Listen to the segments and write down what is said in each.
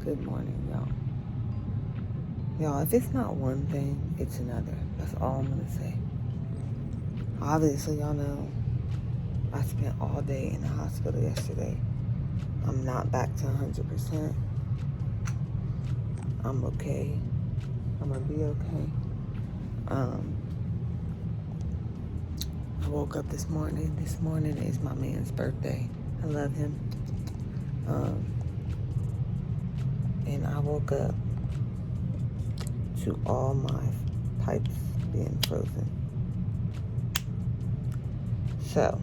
Good morning, y'all. Y'all, if it's not one thing, it's another. That's all I'm gonna say. Obviously, y'all know I spent all day in the hospital yesterday. I'm not back to 100%. I'm okay. I'm gonna be okay. I woke up this morning. This morning is my man's birthday. I love him. And I woke up to all my pipes being frozen. So,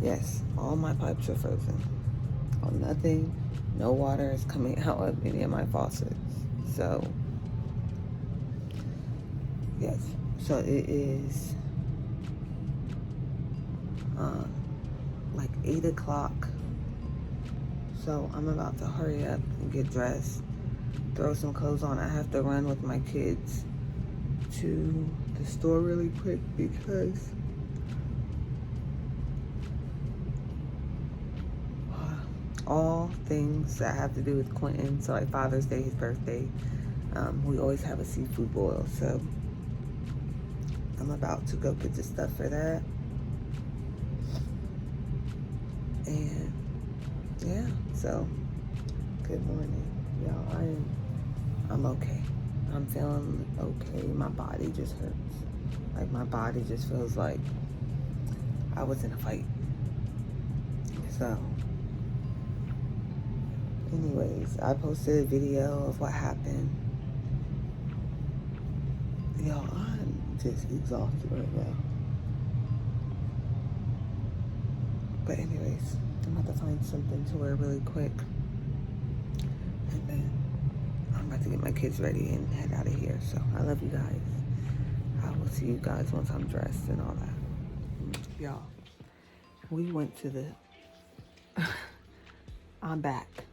yes, all my pipes are frozen. Oh, nothing, no water is coming out of any of my faucets. So, yes. So it is like 8 o'clock. So I'm about to hurry up and get dressed, throw some clothes on. I have to run with my kids to the store really quick because all things that have to do with Quentin. So like Father's Day, his birthday, we always have a seafood boil. So I'm about to go get the stuff for that. And yeah, so good morning, y'all. I'm okay. I'm feeling okay. My body just hurts. Like my body just feels like I was in a fight. So anyways, I posted a video of what happened. Y'all, I'm just exhausted right now. But anyways, I'm about to find something to wear really quick. And then I'm about to get my kids ready and head out of here. So I love you guys. I will see you guys once I'm dressed and all that. Y'all, we went to the... I'm back.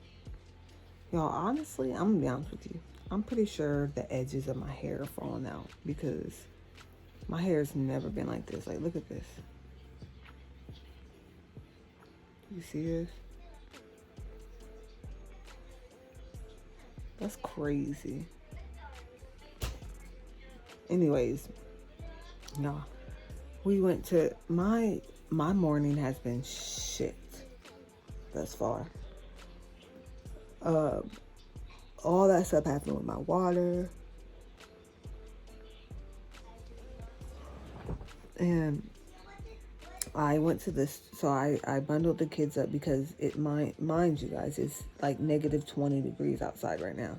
Y'all, honestly, I'm gonna be honest with you. I'm pretty sure the edges of my hair are falling out because my hair's never been like this. Like, look at this. You see this? That's crazy. Anyways, y'all, we went to... My morning has been shit thus far. All that stuff happened with my water. And I went to this, so I bundled the kids up because mind you guys, it's like negative 20 degrees outside right now.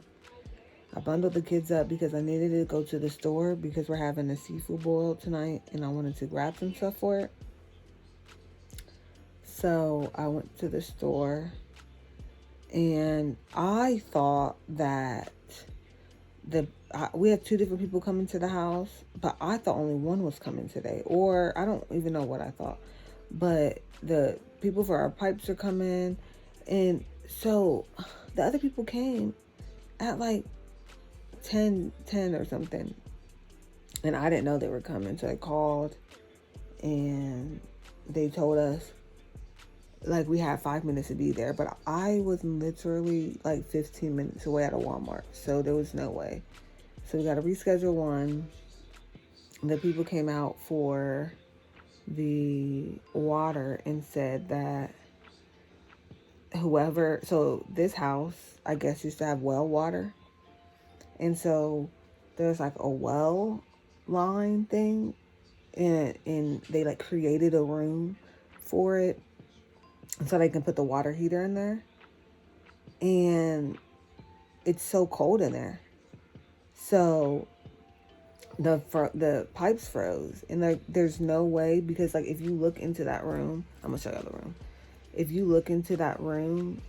I bundled the kids up because I needed to go to the store because we're having a seafood boil tonight and I wanted to grab some stuff for it. So I went to the store and I thought that we had 2 different people coming to the house, but I thought only one was coming today, or I don't even know what I thought. But the people for our pipes are coming, and so the other people came at like 10 or something, and I didn't know they were coming, so I called, and they told us like we had 5 minutes to be there, but I was literally like 15 minutes away at a Walmart, so there was no way. So we got to reschedule one. The people came out for the water and said that so this house, I guess, used to have well water. And so there's like a well line thing, and they like created a room for it so they can put the water heater in there. And it's so cold in there. So the pipes froze, and like there's no way, because like if you look into that room, I'm gonna show y'all the room. If you look into that room,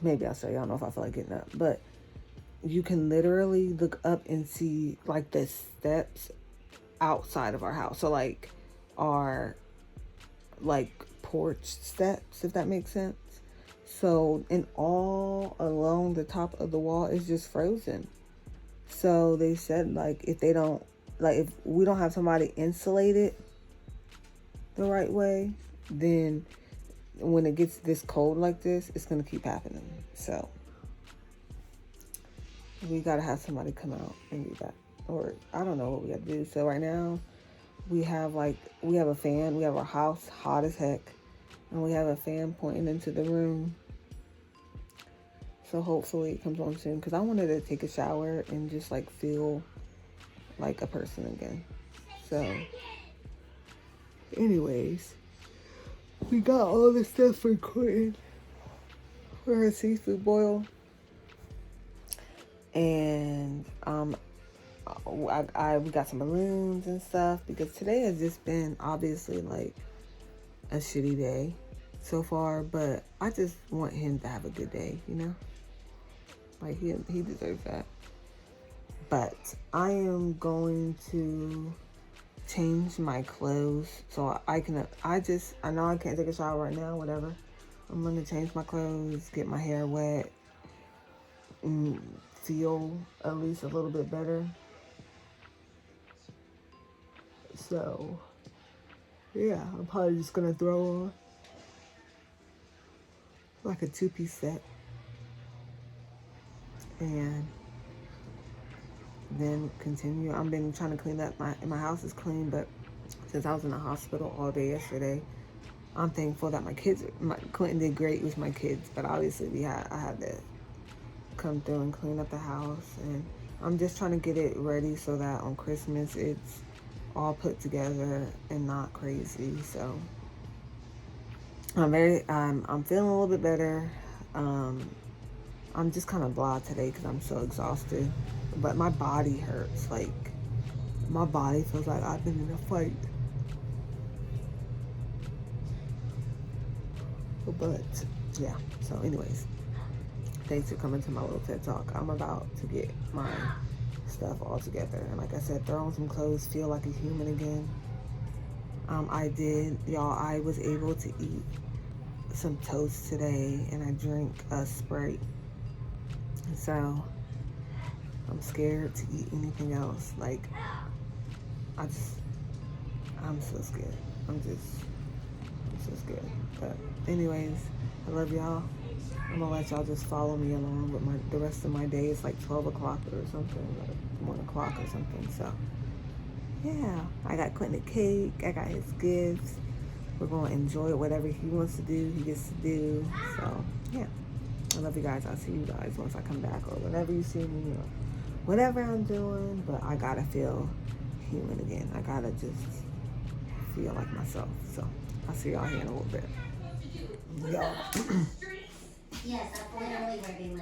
maybe I'll show you. I don't know if I feel like getting up, but you can literally look up and see like the steps outside of our house. So like our like porch steps, if that makes sense. So, and all along the top of the wall is just frozen. So they said like if we don't have somebody insulate it the right way, then when it gets this cold like this, it's going to keep happening. So we got to have somebody come out and do that. Or I don't know what we got to do. So right now we have a fan. We have our house hot as heck. And we have a fan pointing into the room. So hopefully it comes on soon. Because I wanted to take a shower and just like feel like a person again. So anyways, we got all this stuff for Quentin for her seafood boil. And we got some balloons and stuff because today has just been obviously like a shitty day so far, but I just want him to have a good day, you know? Like he deserves that. But I am going to change my clothes so I know I can't take a shower right now, whatever. I'm going to change my clothes, get my hair wet, and feel at least a little bit better. So, yeah, I'm probably just going to throw on like a 2-piece set. And then continue. I've been trying to clean up. My house is clean, but since I was in the hospital all day yesterday, I'm thankful that Clinton did great with my kids, but obviously I had to come through and clean up the house, and I'm just trying to get it ready so that on Christmas it's all put together and not crazy. So I'm feeling a little bit better. I'm just kind of blah today because I'm so exhausted, but my body hurts. Like my body feels like I've been in a fight. But yeah, so anyways, thanks for coming to my little TED Talk. I'm about to get my stuff all together. And like I said, throw on some clothes, feel like a human again. I was able to eat some toast today and I drank a Sprite. So I'm scared to eat anything else. Like, I'm so scared. I'm so scared. But anyways, I love y'all. I'm gonna let y'all just follow me along with the rest of my day. It's like 12 o'clock or something, or 1 o'clock or something. So yeah, I got Clinton a cake. I got his gifts. We're gonna enjoy whatever he wants to do, he gets to do. So yeah, I love you guys. I'll see you guys once I come back, or whenever you see me, or whatever I'm doing. But I gotta feel human again. I gotta just feel like myself. So I'll see y'all here in a little bit. Y'all.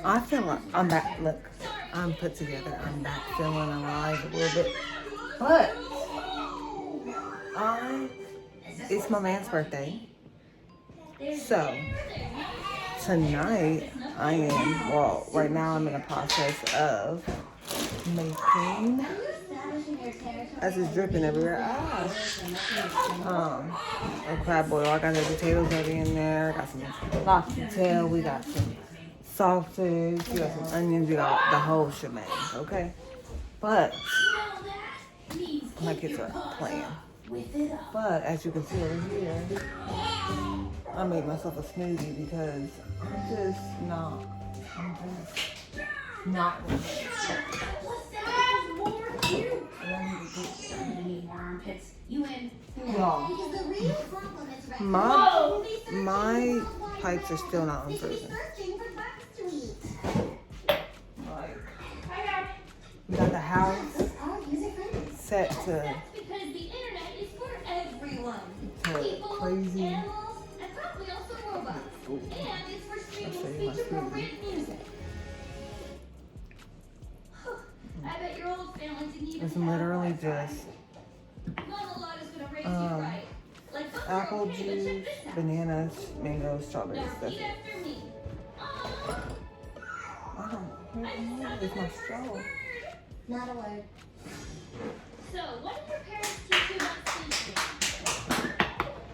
I feel like I'm back. Look, I'm put together. I'm back feeling alive a little bit. But it's my man's birthday. So tonight right now I'm in the process of making, as it's dripping everywhere, a crab boil. I got the potatoes already in there. I got some lobster tail. We got some sausage. We got some onions. We got the whole shebang, okay? But my kids are playing. But as you can see over here, I made myself a smoothie because I'm just not. My pipes are still not unfrozen. Like, we got the house set to crazy. I'll show you my smoothie. It's literally just apple juice, bananas, mangoes, strawberries. That's it. Where's my straw? Not a word. So, what did your parents teach you about sleeping?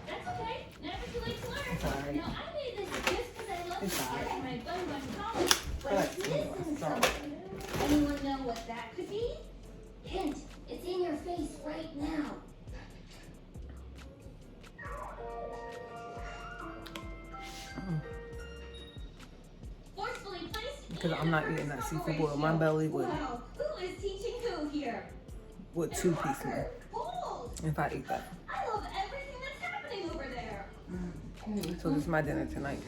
That's okay. Never too late to learn. Sorry. Now, I made this just because I love to start my bun college. But it's missing something. Anyone know what that could be? Hint, it's in your face right now. Forcefully placed. Because I'm not eating that seafood boil. My belly would Wow, who is teaching who here? two-piece me Bold. if I eat that. I love everything that's happening over there. So this is my dinner tonight.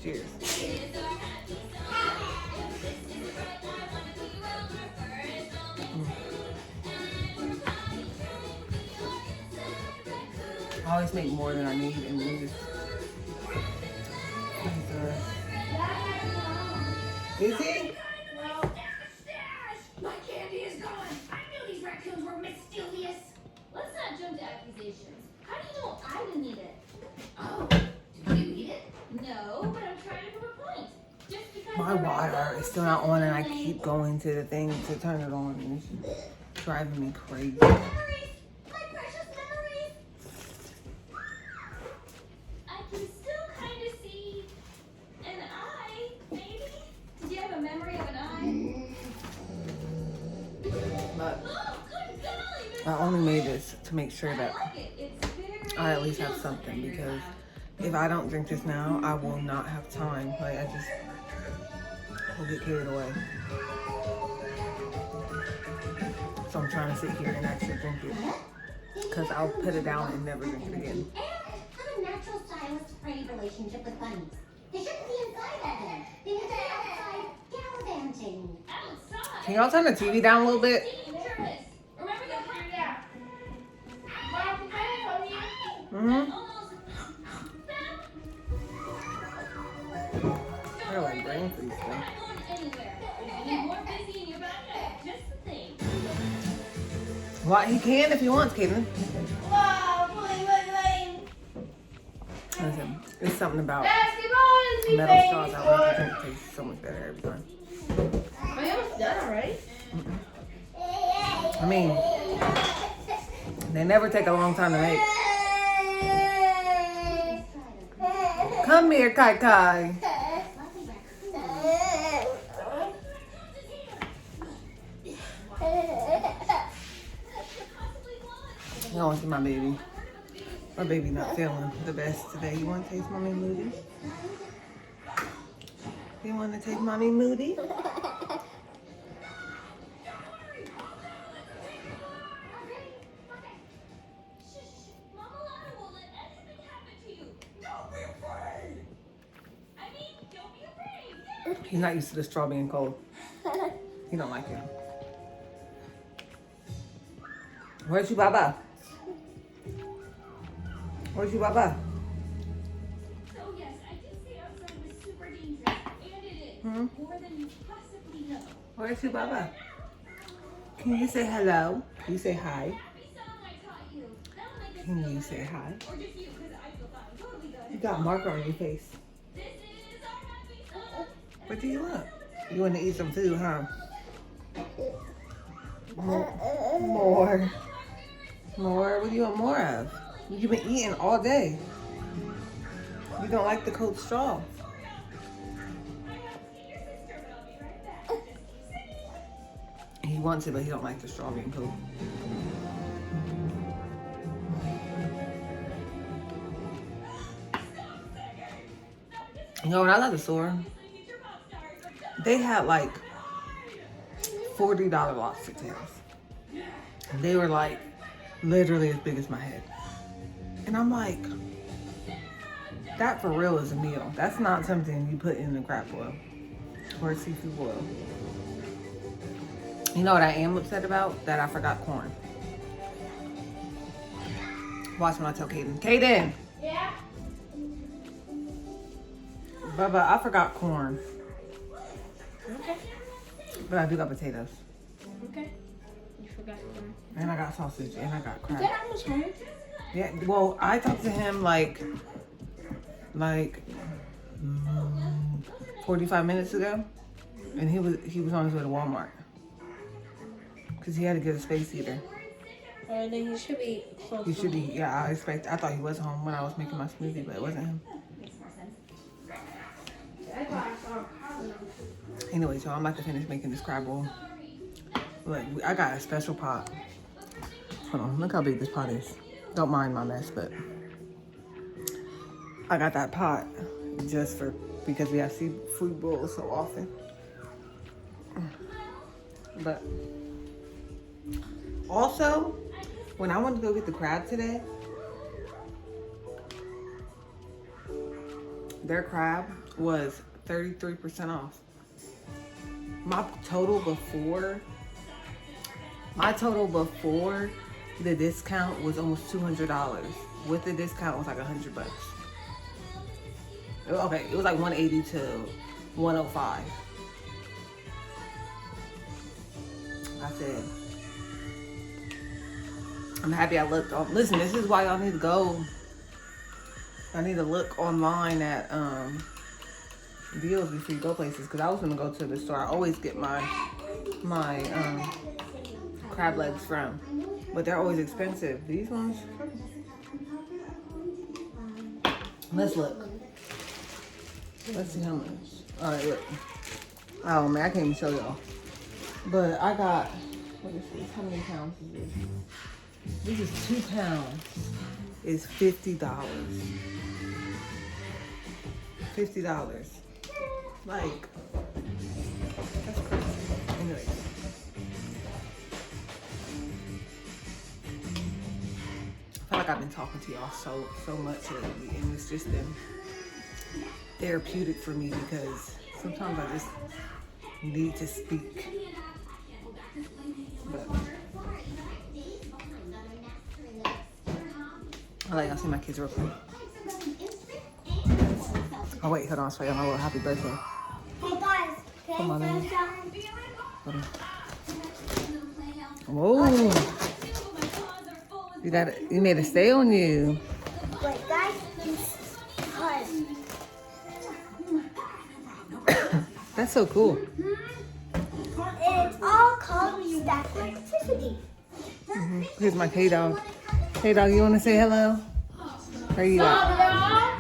Cheers. I always make more than I need and then just is he? My candy is gone. I knew these raccoons were mischievous. Let's not jump to accusations. How do you know I didn't eat it? Oh, did you eat it? No, but I'm trying to prove a point. Just because My the water raccoon is still not on and I was keep going to the thing to turn it on and it's driving me crazy. memories, my precious memories. I can still kind of see an eye, maybe. Did you have a memory of an eye? But Oh, good golly, Miss I only made this to make sure I that like it. It's very I at least have something because if I don't drink this now, I will not have time. Like I just will get carried away. So I'm trying to sit here and actually drink it because I'll put it down and never drink it again. And have a natural stylist-friendly relationship with bunnies. They shouldn't be inside that then. They need to be outside gallivanting. outside. Can y'all turn the TV down a little bit? Dangerous. Remember the Mm-hmm. almost They're like brain freeze stuff. not going anywhere. If you need more busy in your back, I have just the thing. Well, he can if he wants, Caitlin. Listen, it's something about metal straws that make the drink taste so much better every time. Are you almost done already? I mean, they never take a long time to make. Come here, Kai Kai. You want to see my baby? My baby not feeling the best today. You want to taste Mommy Moody? You want to taste Mommy Moody? Mama Lana won't let anything happen to you. Don't be afraid. I mean, don't be afraid. He's not used to the straw being cold. He don't like it. Where's your Baba? Where's your Baba? So yes, I did say outside was super dangerous, and it is. Hmm? More than you possibly know. Where's your Baba? Can you say hello? Can you say hi? Happy song I taught you. That'll make us Can feel you better. say hi? Or just you, because I feel fine. Totally good. You got marker on your face. This is our happy song. What do you want? You want to eat some food, huh? More. More? What do you want more of? You've been eating all day. You don't like the cold straw. He wants it, but he don't like the straw being cold. You know what? I love the store. They had like $40 lobster tails. They were like literally as big as my head. And I'm like, that for real is a meal. That's not something you put in the crab boil or a seafood boil. You know what I am upset about? That I forgot corn. Watch when I tell Kaden. Kaden! Yeah. Bubba, I forgot corn. Okay. But I do got potatoes. Okay. You forgot corn. And I got sausage. And I got crab. Dad, I was home. Yeah, well, I talked to him like 45 minutes ago, and he was on his way to Walmart because he had to get a space heater. Then he should be close. He should be. Yeah, I thought he was home when I was making my smoothie, but it wasn't him. Anyway, so I'm about to finish making this crab bowl. Look, I got a special pot. Hold on, look how big this pot is. Don't mind my mess, but I got that pot just because we have seafood bowls so often. But also, when I went to go get the crab today, their crab was 33% off. My total before the discount was almost $200. With the discount, it was like $100. Okay, it was like 180 to 105. I said, I'm happy I looked. Listen, this is why y'all need to go. I need to look online at deals before you go places, because I was gonna go to the store I always get my crab legs from, but they're always expensive. These ones, let's look. Let's see how much. All right, look. Oh man, I can't even show y'all. But I got, what is this? How many pounds is this? This is 2 pounds. It's $50. $50. Like, that's crazy. Anyways. I feel like I've been talking to y'all so much lately, and it's just been therapeutic for me because sometimes I just need to speak. But I'll let y'all see my kids real quick. Oh wait, hold on, so y'all know what happy birthday. Hey guys, Come on, baby. Hold on. Whoa. You made it stay on you. wait guys, That's so cool. it's all called stack electricity. Here's my K-Dog. K-Dog, you want to say hello? Where you at?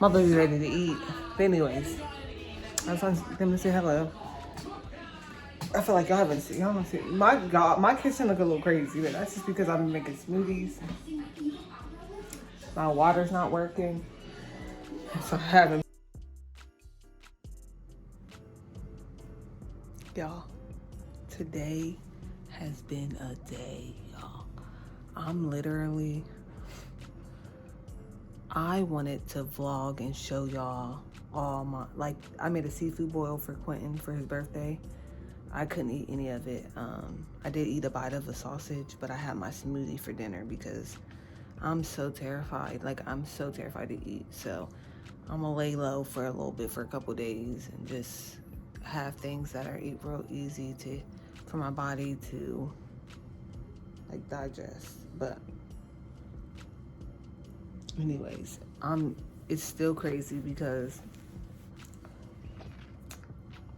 My baby's ready to eat. But anyways, I just want them to say hello. I feel like y'all haven't seen my kitchen look a little crazy, but that's just because I've been making smoothies. My water's not working, so I haven't. Y'all, today has been a day, y'all. I wanted to vlog and show y'all all my, like, I made a seafood boil for Quentin for his birthday. I couldn't eat any of it. I did eat a bite of a sausage, but I had my smoothie for dinner because I'm so terrified. Like, I'm so terrified to eat. So I'm gonna lay low for a little bit, for a couple days, and just have things that are real easy for my body to like digest. But anyways, it's still crazy because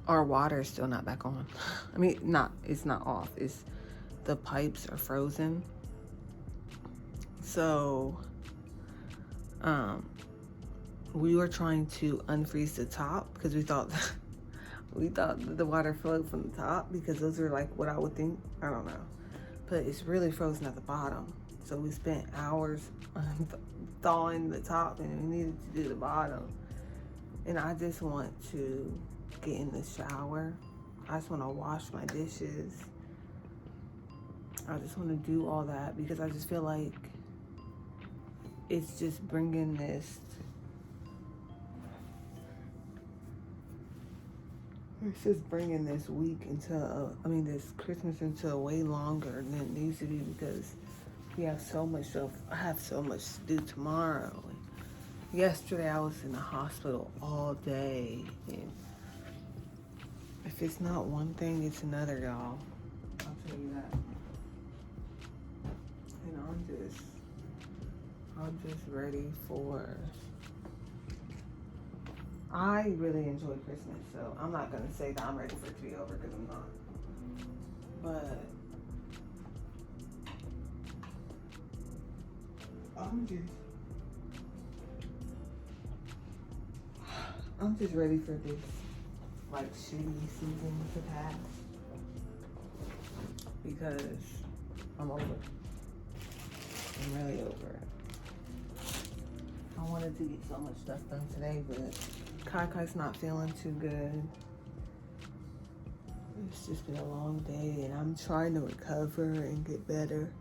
our water is still not back on. I mean, it's not off. It's the pipes are frozen. So we were trying to unfreeze the top because we thought the water flowed from the top, because those are like what I would think. I don't know, but it's really frozen at the bottom. So we spent hours thawing the top, and we needed to do the bottom. And I just want to get in the shower. I just want to wash my dishes. I just want to do all that because I just feel like it's just bringing this. It's just bringing this week this Christmas into way longer than it needs to be, because we have so much stuff. I have so much to do tomorrow. Yesterday I was in the hospital all day, and if it's not one thing, it's another, y'all. I'll tell you that. And I'm just ready for. I really enjoy Christmas, so I'm not gonna say that I'm ready for it to be over, because I'm not. But I'm just ready for this like shitty season to pass, because I'm over it. I'm really over it. I wanted to get so much stuff done today, but Kai's not feeling too good. It's just been a long day, and I'm trying to recover and get better.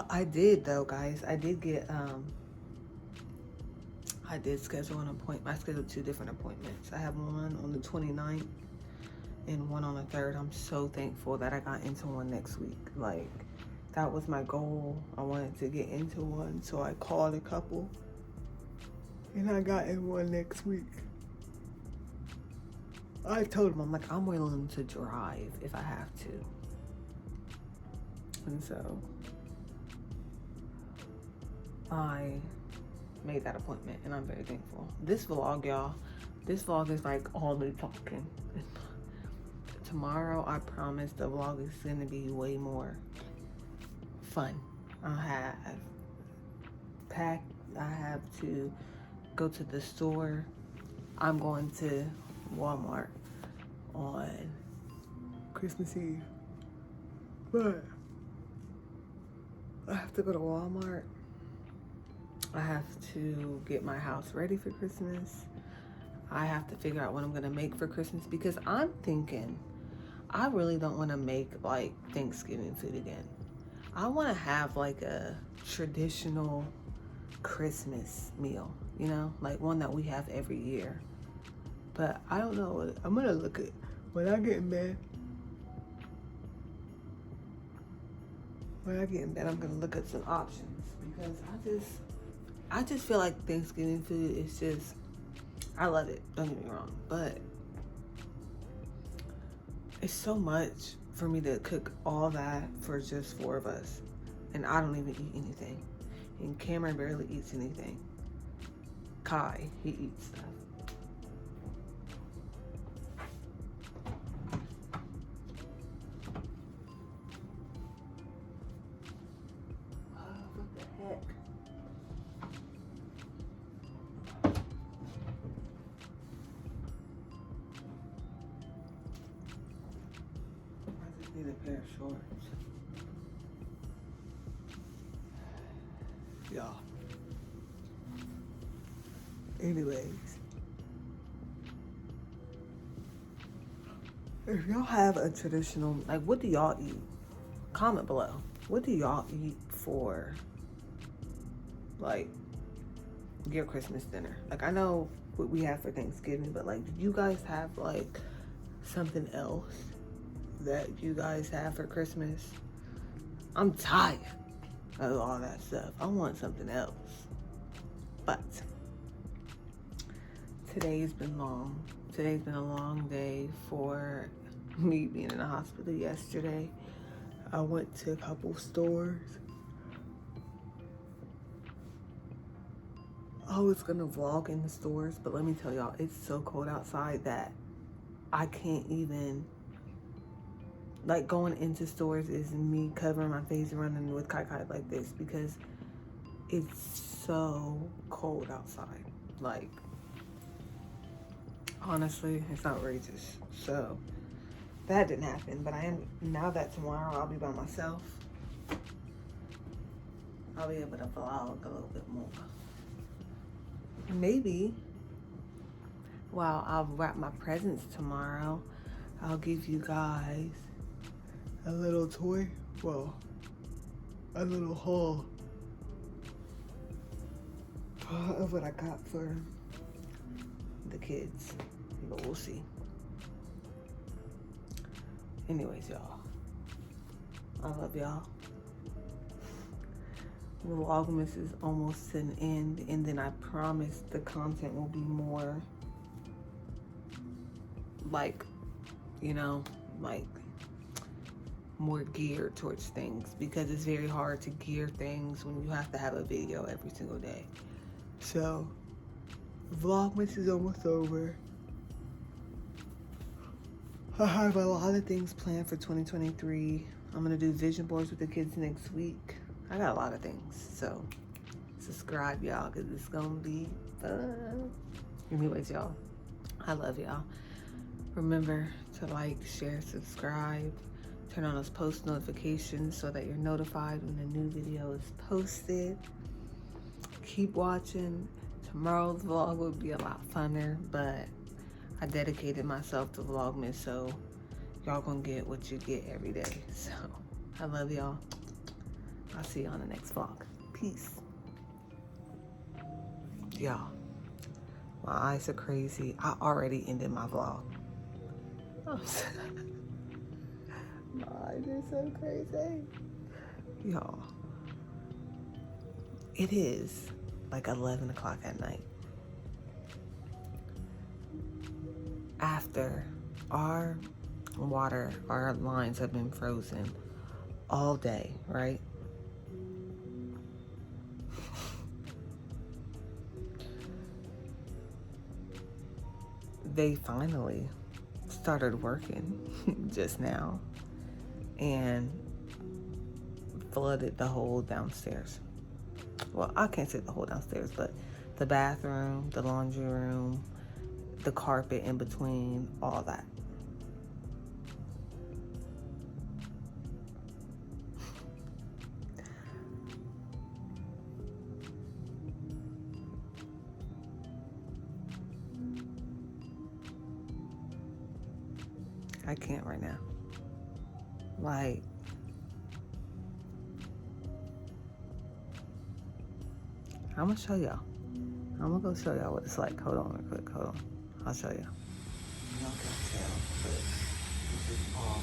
I did though, guys. I did get I did schedule an appointment. I scheduled 2 different appointments. I have one on the 29th and one on the 3rd. I'm so thankful that I got into one next week. Like, that was my goal. I wanted to get into one, so I called a couple and I got in one next week. I told them, I'm like, I'm willing to drive if I have to. And so I made that appointment, and I'm very thankful. This vlog, y'all, this vlog is like all me talking. Tomorrow, I promise the vlog is gonna be way more fun. I have to go to the store. I'm going to Walmart on Christmas Eve, but I have to go to Walmart. I have to get my house ready for Christmas. I have to figure out what I'm gonna make for Christmas, because I'm thinking I really don't want to make like Thanksgiving food again. I want to have like a traditional Christmas meal, you know, like one that we have every year. But I don't know. I'm gonna look at when I get in bed. When I get in bed, I'm gonna look at some options, because I just feel like Thanksgiving food is just, I love it, don't get me wrong, but it's so much for me to cook all that for just 4 of us, and I don't even eat anything, and Cameron barely eats anything. Kai, he eats stuff. What the heck? Need a pair of shorts. Y'all. Anyways. If y'all have a traditional, like, what do y'all eat? Comment below. What do y'all eat for, like, your Christmas dinner? Like, I know what we have for Thanksgiving, but, like, do you guys have, like, something else that you guys have for Christmas? I'm tired of all that stuff. I want something else. But today's been long. Today's been a long day for me being in the hospital yesterday. I went to a couple stores. I was gonna vlog in the stores, but let me tell y'all, it's so cold outside that I can't even, like, going into stores is me covering my face and running with Kai like this, because it's so cold outside. Like, honestly, it's outrageous. So that didn't happen, but now that tomorrow I'll be by myself, I'll be able to vlog a little bit more. Maybe while I'll wrap my presents tomorrow, I'll give you guys a little toy, well, a little haul of what I got for the kids, but we'll see. Anyways, y'all, I love y'all. VLOGMAS is almost to an end, and then I promise the content will be more, like, you know, like, more geared towards things, because it's very hard to gear things when you have to have a video every single day. So VLOGMAS is almost over. I have a lot of things planned for 2023. I'm gonna do vision boards with the kids next week. I got a lot of things, so subscribe, y'all, because it's gonna be fun. Anyways, y'all, I love y'all. Remember to like, share, subscribe, Turn on those post notifications so that you're notified when a new video is posted. Keep watching. Tomorrow's vlog will be a lot funner, but I dedicated myself to Vlogmas, so y'all gonna get what you get every day. So I love y'all. I'll see you on the next vlog. Peace. Y'all, my eyes are crazy. I already ended my vlog. My eyes are so crazy. Y'all, it is like 11 o'clock at night. After our lines have been frozen all day, right? They finally started working just now and flooded the whole downstairs. Well, I can't say the whole downstairs, but the bathroom, the laundry room, the carpet in between, all that. I can't right now. Like, I'm gonna show y'all. I'm gonna go show y'all what it's like. Hold on real quick, hold on. I'll show y'all. Y'all can tell, but this is all